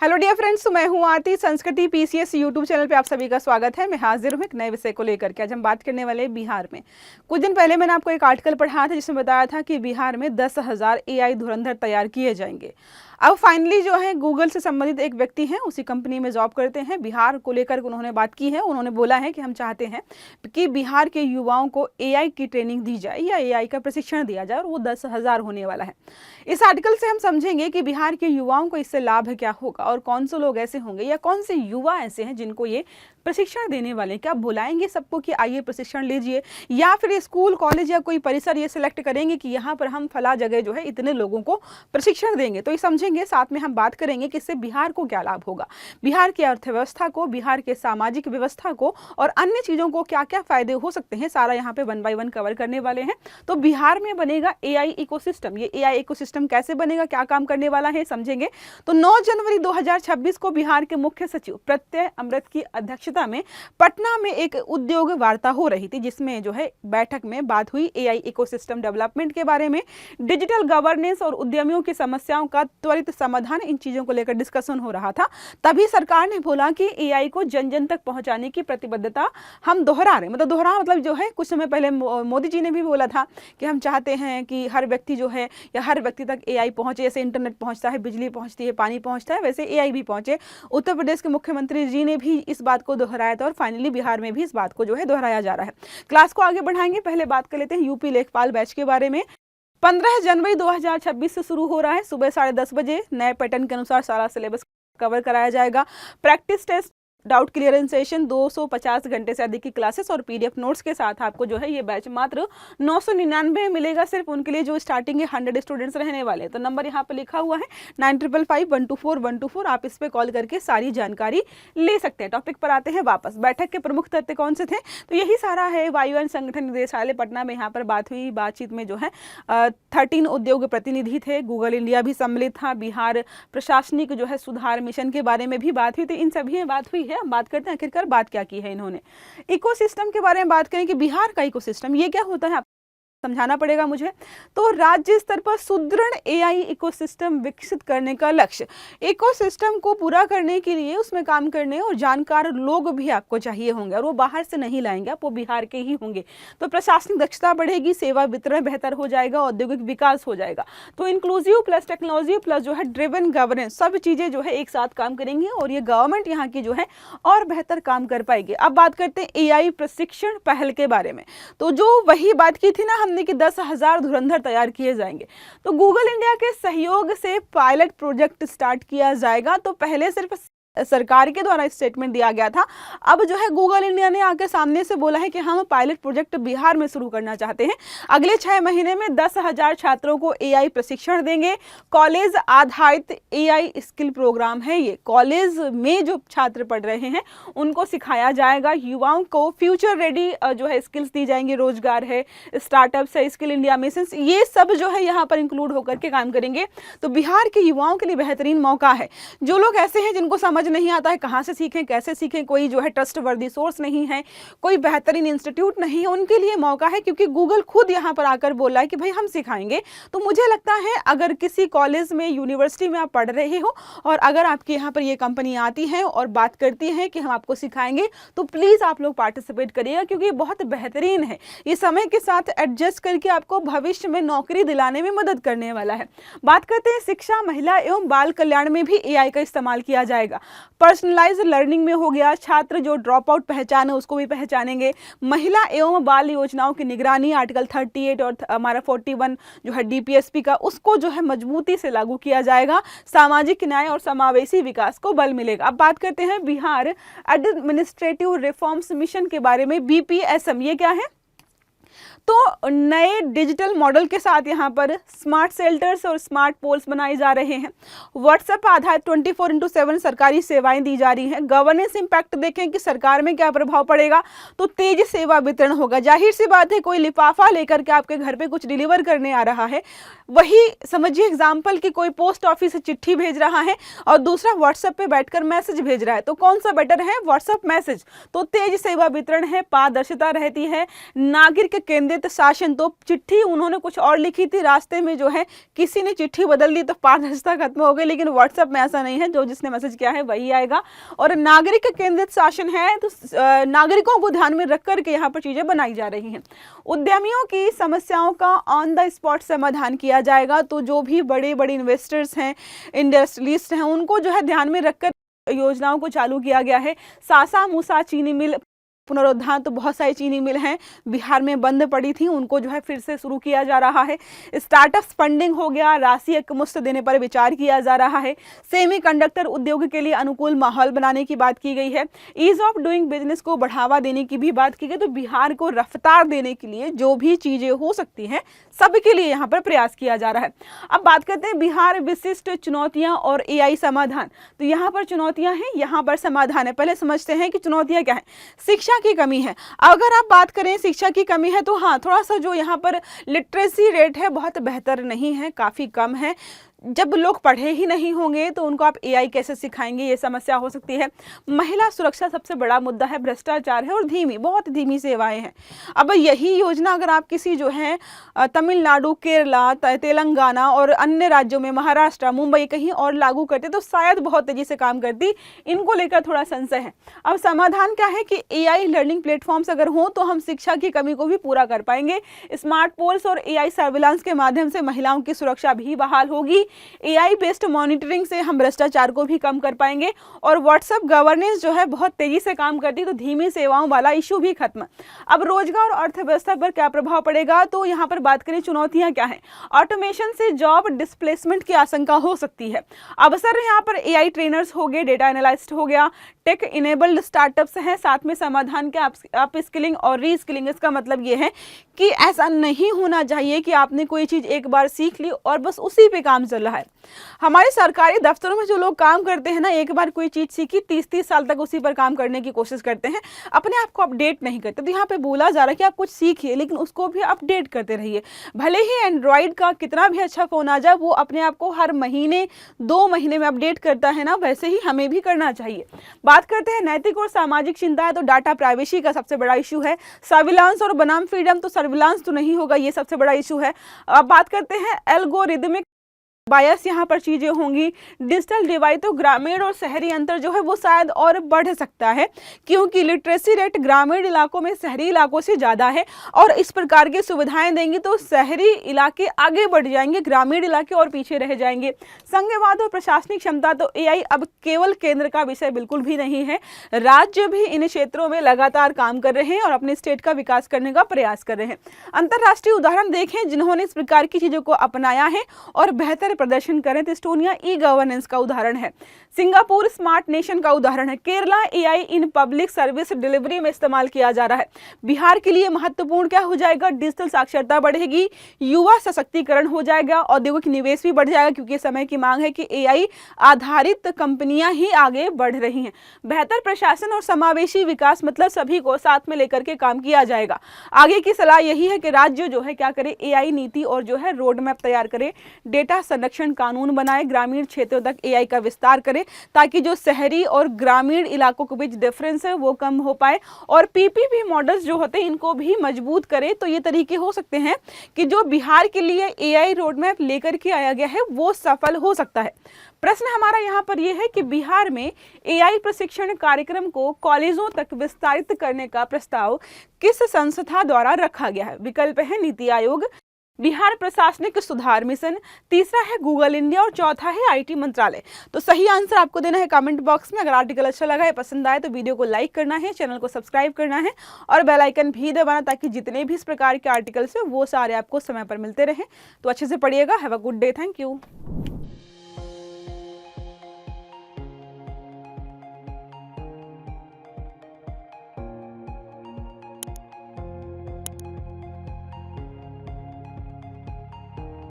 Hello dear friends, तो मैं हूं आरती। संस्कृति पीसीएस यूट्यूब चैनल पे आप सभी का स्वागत है। मैं हाजिर हूं एक नए विषय को लेकर के। आज हम बात करने वाले हैं बिहार में। कुछ दिन पहले मैंने आपको एक आर्टिकल पढ़ा था जिसमें बताया था कि बिहार में 10,000 एआई धुरंधर तैयार किए जाएंगे। अब फाइनली जो है गूगल से संबंधित एक व्यक्ति हैं, उसी कंपनी में जॉब करते हैं, बिहार को लेकर उन्होंने बात की है। उन्होंने बोला है कि हम चाहते हैं कि बिहार के युवाओं को एआई की ट्रेनिंग दी जाए या एआई का प्रशिक्षण दिया जाए, और वो 10,000 होने वाला है। इस आर्टिकल से हम समझेंगे कि बिहार के युवाओं को इससे लाभ क्या होगा और कौन से लोग ऐसे होंगे या कौन से युवा ऐसे हैं जिनको ये प्रशिक्षण देने वाले हैं। क्या बुलाएंगे सबको कि आइए प्रशिक्षण लीजिए, या फिर स्कूल कॉलेज या कोई परिसर ये सिलेक्ट करेंगे कि यहाँ पर हम फला जगह जो है इतने लोगों को प्रशिक्षण देंगे। तो ये समझेंगे, साथ में हम बात करेंगे कि इससे बिहार को क्या लाभ होगा, बिहार की अर्थव्यवस्था को, बिहार के सामाजिक व्यवस्था को और अन्य चीज़ों को क्या क्या फायदे हो सकते हैं, सारा यहाँ पे 1 बाय 1 कवर करने वाले हैं। तो बिहार में बनेगा एआई इकोसिस्टम। ये एआई इकोसिस्टम कैसे बनेगा, क्या काम करने वाला है, समझेंगे। तो 9 जनवरी 2026 को बिहार के मुख्य सचिव प्रत्यय अमृत की अध्यक्षता में पटना में एक उद्योग वार्ता हो रही थी, जिसमें जो है बैठक में बात हुई एआई इकोसिस्टम डेवलपमेंट के बारे में, डिजिटल गवर्नेंस और उद्यमियों की समस्याओं का त्वरित समाधान, इन चीजों को लेकर डिस्कशन हो रहा था। तभी सरकार ने बोला कि एआई को जन जन तक पहुंचाने की प्रतिबद्धता हम दोहरा रहे। मतलब जो है कुछ समय पहले मोदी जी ने भी बोला था कि हम चाहते हैं कि हर व्यक्ति जो है या हर व्यक्ति तक एआई पहुंचे। जैसे इंटरनेट पहुंचता है, बिजली पहुंचती है, पानी पहुंचता है, वैसे एआई भी पहुंचे। उत्तर प्रदेश के मुख्यमंत्री जी ने भी इस बात को दोहराया था और फाइनली बिहार में भी इस बात को जो है दोहराया जा रहा है। क्लास को आगे बढ़ाएंगे, पहले बात कर लेते हैं यूपी लेखपाल बैच के बारे में। 15 जनवरी 2026 से शुरू हो रहा है। सुबह 10:30 बजे नए पैटर्न के अनुसार सारा सिलेबस कवर कराया जाएगा। Practice test, doubt clearance session, 250 घंटे से अधिक की क्लासेस और पीडीएफ नोट्स के साथ आपको जो है ये बैच मात्र 999 मिलेगा, सिर्फ उनके लिए जो स्टार्टिंग है 100 स्टूडेंट्स रहने वाले। तो नंबर यहाँ पर लिखा हुआ है 9555124124। आप इस पे कॉल करके सारी जानकारी ले सकते हैं। टॉपिक पर आते हैं वापस। बैठक के प्रमुख तथ्य कौन से थे, तो यही सारा है। वायुयान संगठन निदेशालय पटना में यहाँ पर बात हुई। बातचीत में जो है 13 उद्योग प्रतिनिधि थे, गूगल इंडिया भी सम्मिलित था, बिहार प्रशासनिक जो है सुधार मिशन के बारे में भी बात हुई। तो इन सभी में बात हुई। हम बात करते हैं आखिरकार बात क्या की है इन्होंने। इकोसिस्टम के बारे में बात करें कि बिहार का इकोसिस्टम ये क्या होता है, समझाना पड़ेगा मुझे। तो राज्य स्तर पर सुदृढ़ एआई इकोसिस्टम विकसित करने का लक्ष्य। इकोसिस्टम को पूरा करने के लिए उसमें काम करने और जानकार लोग भी आपको चाहिए होंगे, और वो बाहर से नहीं लाएंगे आप, वो बिहार के ही होंगे। तो प्रशासनिक दक्षता बढ़ेगी, सेवा वितरण बेहतर हो जाएगा, औद्योगिक विकास हो जाएगा। तो इंक्लूसिव प्लस टेक्नोलॉजी प्लस जो है ड्रिवन गवर्नेंस, सब चीजें जो है एक साथ काम करेंगी और ये गवर्नमेंट यहाँ की जो है और बेहतर काम कर पाएगी। अब बात करते हैं एआई प्रशिक्षण पहल के बारे में। तो जो वही बात की थी ना हमने कि 10,000 धुरंधर तैयार किए जाएंगे, तो गूगल इंडिया के सहयोग से पायलट प्रोजेक्ट स्टार्ट किया जाएगा। तो पहले सिर्फ सरकार के द्वारा स्टेटमेंट दिया गया था, अब जो है गूगल इंडिया ने आके सामने से बोला है कि हम पायलट प्रोजेक्ट बिहार में शुरू करना चाहते हैं। अगले 6 महीने में 10,000 छात्रों को एआई प्रशिक्षण देंगे। कॉलेज आधारित एआई स्किल प्रोग्राम है ये। कॉलेज में जो छात्र पढ़ रहे हैं उनको सिखाया जाएगा। युवाओं को फ्यूचर रेडी जो है स्किल्स दी जाएंगी, रोजगार है, स्टार्टअप्स है, स्किल इंडिया मिशन, ये सब जो है यहाँ पर इंक्लूड होकर के काम करेंगे। तो बिहार के युवाओं के लिए बेहतरीन मौका है। जो लोग ऐसे हैं जिनको समझ नहीं आता है कहां से सीखें, कैसे सीखें, कोई जो है ट्रस्टवर्दी सोर्स नहीं है, कोई बेहतरीन इंस्टीट्यूट नहीं है, उनके लिए मौका है, क्योंकि गूगल खुद यहां पर आकर बोला है कि भाई हम सिखाएंगे। तो मुझे लगता है अगर किसी कॉलेज में, यूनिवर्सिटी में आप पढ़ रहे हो और अगर आपके यहाँ पर ये कंपनी आती है और बात करती है कि हम आपको सिखाएंगे, तो प्लीज आप लोग पार्टिसिपेट करिएगा, क्योंकि ये बहुत बेहतरीन है। ये समय के साथ एडजस्ट करके आपको भविष्य में नौकरी दिलाने में मदद करने वाला है। बात करते हैं शिक्षा, महिला एवं बाल कल्याण में भी एआई का इस्तेमाल किया जाएगा। पर्सनलाइज लर्निंग में हो गया, छात्र जो ड्रॉप आउट पहचाने उसको भी पहचानेंगे। महिला एवं बाल योजनाओं की निगरानी, आर्टिकल 38 और हमारा 41 जो है डीपीएसपी का, उसको जो है मजबूती से लागू किया जाएगा। सामाजिक न्याय और समावेशी विकास को बल मिलेगा। अब बात करते हैं बिहार एडमिनिस्ट्रेटिव रिफॉर्म्स मिशन के बारे में। बीपीएसएम ये क्या है, तो नए डिजिटल मॉडल के साथ यहाँ पर स्मार्ट शेल्टर्स और स्मार्ट पोल्स बनाए जा रहे हैं। व्हाट्सएप आधारित 24/7 सरकारी सेवाएं दी जा रही हैं। गवर्नेंस इंपैक्ट देखें कि सरकार में क्या प्रभाव पड़ेगा, तो तेज सेवा वितरण होगा। जाहिर सी बात है, कोई लिफाफा लेकर के आपके घर पे कुछ डिलीवर करने आ रहा है, वही समझिए एग्जाम्पल कि कोई पोस्ट ऑफिस से चिट्ठी भेज रहा है और दूसरा व्हाट्सएप पे बैठकर मैसेज भेज रहा है, तो कौन सा बेटर है, व्हाट्सएप मैसेज। तो तेज सेवा वितरण है, पारदर्शिता रहती है, नागरिक केंद्रित शासन, तो चिट्ठी उन्होंने कुछ और लिखी थी, रास्ते में जो है किसी ने चिट्ठी बदल दी तो पारदर्शिता खत्म हो गई, लेकिन व्हाट्सएप में ऐसा नहीं है, जो जिसने मैसेज किया है वही आएगा। और नागरिक केंद्रित शासन है, तो नागरिकों को ध्यान में रख करके यहाँ पर चीजें बनाई जा रही हैं। उद्यमियों की समस्याओं का ऑन द स्पॉट समाधान किया जाएगा, तो जो भी बड़े बड़े इन्वेस्टर्स हैं, इंडस्ट्रियलिस्ट हैं, उनको जो है ध्यान में रखकर योजनाओं को चालू किया गया है। सासा मूसा चीनी मिल पुनरुद्धार, तो बहुत सारी चीनी मिल हैं बिहार में बंद पड़ी थी, उनको जो है फिर से शुरू किया जा रहा है। स्टार्टअप्स फंडिंग हो गया, राशि एकमुश्त देने पर विचार किया जा रहा है। सेमीकंडक्टर उद्योग के लिए अनुकूल माहौल बनाने की बात की गई है। ईज ऑफ डूइंग बिजनेस को बढ़ावा देने की भी बात की गई। तो बिहार को रफ्तार देने के लिए जो भी चीजें हो सकती हैं सबके लिए यहाँ पर प्रयास किया जा रहा है। अब बात करते हैं बिहार विशिष्ट चुनौतियां और एआई समाधान। तो यहाँ पर चुनौतियां हैं, यहाँ पर समाधान है। पहले समझते हैं कि चुनौतियां क्या है। शिक्षा की कमी है। अगर आप बात करें शिक्षा की कमी है, तो हाँ, थोड़ा सा जो यहाँ पर लिटरेसी रेट है बहुत बेहतर नहीं है, काफी कम है। जब लोग पढ़े ही नहीं होंगे तो उनको आप एआई कैसे सिखाएंगे, ये समस्या हो सकती है। महिला सुरक्षा सबसे बड़ा मुद्दा है, भ्रष्टाचार है और बहुत धीमी सेवाएं हैं। अब यही योजना अगर आप किसी जो है तमिलनाडु, केरला, तेलंगाना और अन्य राज्यों में, महाराष्ट्र, मुंबई कहीं और लागू करते तो शायद बहुत तेजी से काम करती। इनको लेकर थोड़ा संशय है। अब समाधान क्या है कि एआई लर्निंग प्लेटफॉर्म्स अगर हो तो हम शिक्षा की कमी को भी पूरा कर पाएंगे। स्मार्ट पोल्स और एआई सर्विलांस के माध्यम से महिलाओं की सुरक्षा भी बहाल होगी। एआई बेस्ड मॉनिटरिंग से हम भ्रष्टाचार को भी कम कर पाएंगे। और व्हाट्सएप गवर्नेंस जो है बहुत तेजी से काम करती, तो धीमी सेवाओं वाला इशू भी खत्म। अब रोजगार और अर्थव्यवस्था पर क्या प्रभाव पड़ेगा, तो यहाँ पर बात करें चुनौतियां क्या है। ऑटोमेशन से जॉब डिस्प्लेसमेंट की आशंका हो सकती है। अवसर यहाँ पर एआई ट्रेनर्स हो गए, डेटा एनालिस्ट हो गया, टेक इनेबल्ड स्टार्टअप्स हैं, साथ में समाधान के अप स्किलिंग और री स्किलिंग। इसका मतलब ये है कि ऐसा नहीं होना चाहिए कि आपने कोई चीज एक बार सीख ली और बस उसी पे काम चल रहा है। हमारे सरकारी दफ्तरों में जो लोग काम करते हैं ना, एक बार कोई चीज सीखी 30-30 साल तक उसी पर काम करने की कोशिश करते हैं, अपने आप को अपडेट नहीं करते। तो यहाँ पे बोला जा रहा है कि आप कुछ सीखिए लेकिन उसको भी अपडेट करते रहिए। भले ही एंड्रॉइड का कितना भी अच्छा फोन आ जाए, वो अपने आप को हर महीने 2 महीने में अपडेट करता है ना, वैसे ही हमें भी करना चाहिए। बात करते हैं नैतिक और सामाजिक चिंताएं, तो डाटा प्राइवेसी का सबसे बड़ा इशू है। सर्विलांस और बनाम फ्रीडम, तो सर्विलांस तो नहीं होगा, ये सबसे बड़ा इशू है। अब बात करते हैं एल्गोरिदमिक बायस, यहाँ पर चीजें होंगी। डिजिटल डिवाइड, तो ग्रामीण और शहरी अंतर जो है वो शायद और बढ़ सकता है, क्योंकि लिटरेसी रेट ग्रामीण इलाकों में शहरी इलाकों से ज्यादा है। और इस प्रकार की सुविधाएं देंगी तो शहरी इलाके आगे बढ़ जाएंगे, ग्रामीण इलाके और पीछे रह जाएंगे। संघवाद और प्रशासनिक क्षमता, तो एआई अब केवल केंद्र का विषय बिल्कुल भी नहीं है। राज्य भी इन क्षेत्रों में लगातार काम कर रहे हैं और अपने स्टेट का विकास करने का प्रयास कर रहे हैं। अंतरराष्ट्रीय उदाहरण देखें जिन्होंने इस प्रकार की चीजों को अपनाया है और बेहतर प्रदर्शन करें, तो एस्टोनिया ई गवर्नेंस का उदाहरण है, सिंगापुर स्मार्ट नेशन का उदाहरण है, Kerala AI in public service delivery में इस्तेमाल किया जा रहा है। बिहार के लिए महत्वपूर्ण क्या हो जाएगा, डिजिटल साक्षरता बढ़ेगी, युवा सशक्तिकरण हो जाएगा, औद्योगिक निवेश भी बढ़ जाएगा, क्योंकि समय की मांग है कि एआई आधारित कंपनियां ही आगे बढ़ रही हैं। बेहतर प्रशासन और समावेशी विकास, मतलब सभी को साथ में लेकर के काम किया जाएगा। आगे की सलाह यही है कि राज्य जो है क्या करे, एआई नीति और जो है रोड मैप तैयार करे, डेटा संरक्षण कानून बनाए, ग्रामीण क्षेत्रों तक एआई का विस्तार करे, ताकि जो शहरी और ग्रामीण इलाकों के बीच डिफरेंस है वो कम हो पाए। और पीपीपी मॉडल्स जो होते हैं इनको भी मजबूत करे। तो ये तरीके हो सकते हैं कि जो बिहार के लिए एआई रोड मैप लेकर के आया गया है वो सफल हो सकता है। प्रश्न हमारा यहाँ पर यह है कि बिहार में एआई प्रशिक्षण कार्यक्रम को कॉलेजों तक विस्तारित करने का प्रस्ताव किस संस्था द्वारा रखा गया है। विकल्प है नीति आयोग, बिहार प्रशासनिक सुधार मिशन, तीसरा है गूगल इंडिया और चौथा है आईटी मंत्रालय। तो सही आंसर आपको देना है कमेंट बॉक्स में। अगर आर्टिकल अच्छा लगा है, पसंद आए, तो वीडियो को लाइक करना है, चैनल को सब्सक्राइब करना है और बेल आइकन भी दबाना, ताकि जितने भी इस प्रकार के आर्टिकल्स हैं वो सारे आपको समय पर मिलते रहें। तो अच्छे से पढ़िएगा। Have a good day. Thank you.